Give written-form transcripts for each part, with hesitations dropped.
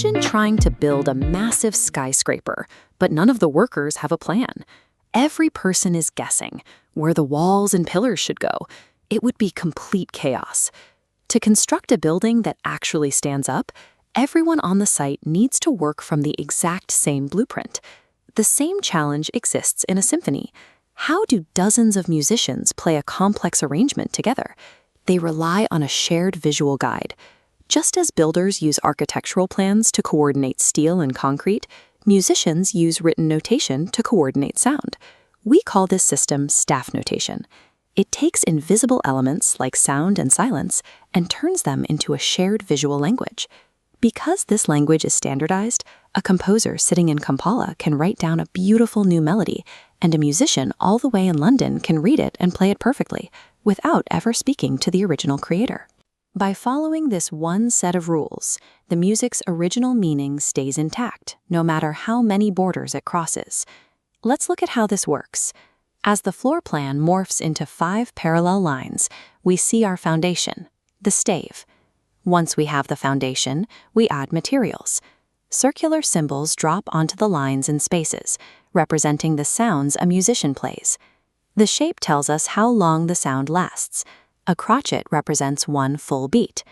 Imagine trying to build a massive skyscraper, but none of the workers have a plan. Every person is guessing where the walls and pillars should go. It would be complete chaos. To construct a building that actually stands up, everyone on the site needs to work from the exact same blueprint. The same challenge exists in a symphony. How do dozens of musicians play a complex arrangement together? They rely on a shared visual guide. Just as builders use architectural plans to coordinate steel and concrete, musicians use written notation to coordinate sound. We call this system staff notation. It takes invisible elements like sound and silence and turns them into a shared visual language. Because this language is standardized, a composer sitting in Kampala can write down a beautiful new melody, and a musician all the way in London can read it and play it perfectly, without ever speaking to the original creator. By following this one set of rules, the music's original meaning stays intact, no matter how many borders it crosses. Let's look at how this works. As the floor plan morphs into 5 parallel lines, we see our foundation, the stave. Once we have the foundation, we add materials. Circular symbols drop onto the lines and spaces, representing the sounds a musician plays. The shape tells us how long the sound lasts. A crotchet represents 1 full beat.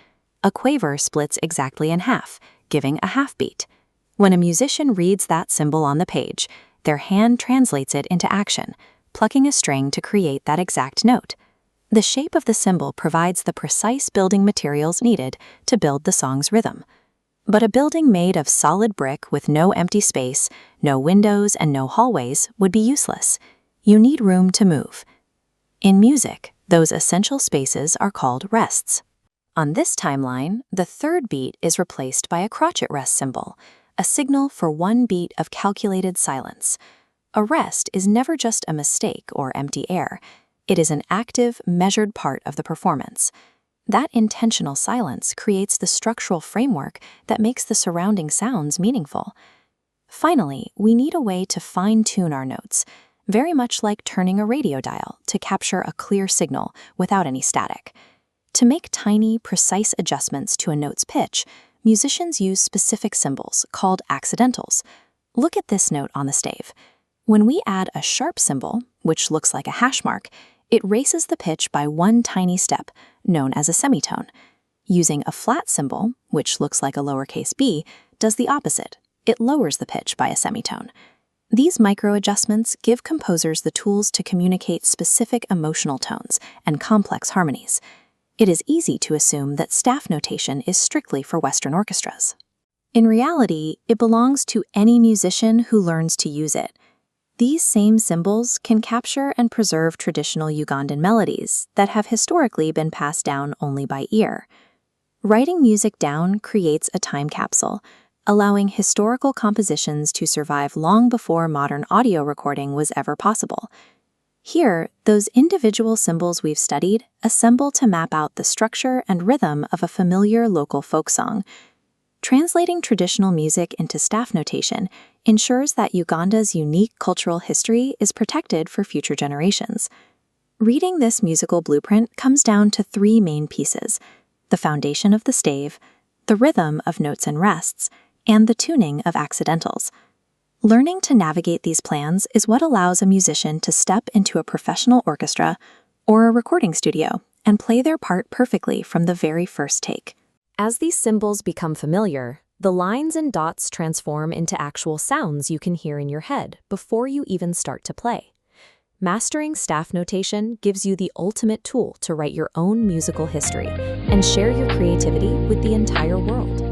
A quaver splits exactly in half, giving a half beat. When a musician reads that symbol on the page, their hand translates it into action, plucking a string to create that exact note. The shape of the symbol provides the precise building materials needed to build the song's rhythm. But a building made of solid brick with no empty space, no windows, and no hallways would be useless. You need room to move. In music, those essential spaces are called rests. On this timeline, the 3rd beat is replaced by a crotchet rest symbol, a signal for 1 beat of calculated silence. A rest is never just a mistake or empty air. It is an active, measured part of the performance. That intentional silence creates the structural framework that makes the surrounding sounds meaningful. Finally, we need a way to fine-tune our notes, very much like turning a radio dial to capture a clear signal without any static. To make tiny, precise adjustments to a note's pitch, musicians use specific symbols called accidentals. Look at this note on the stave. When we add a sharp symbol, which looks like a hash mark, it raises the pitch by 1 tiny step, known as a semitone. Using a flat symbol, which looks like a lowercase b, does the opposite. It lowers the pitch by a semitone. These micro-adjustments give composers the tools to communicate specific emotional tones and complex harmonies. It is easy to assume that staff notation is strictly for Western orchestras. In reality, it belongs to any musician who learns to use it. These same symbols can capture and preserve traditional Ugandan melodies that have historically been passed down only by ear. Writing music down creates a time capsule, allowing historical compositions to survive long before modern audio recording was ever possible. Here, those individual symbols we've studied assemble to map out the structure and rhythm of a familiar local folk song. Translating traditional music into staff notation ensures that Uganda's unique cultural history is protected for future generations. Reading this musical blueprint comes down to 3 main pieces: the foundation of the stave, the rhythm of notes and rests, and the tuning of accidentals. Learning to navigate these plans is what allows a musician to step into a professional orchestra or a recording studio and play their part perfectly from the very first take. As these symbols become familiar, the lines and dots transform into actual sounds you can hear in your head before you even start to play. Mastering staff notation gives you the ultimate tool to write your own musical history and share your creativity with the entire world.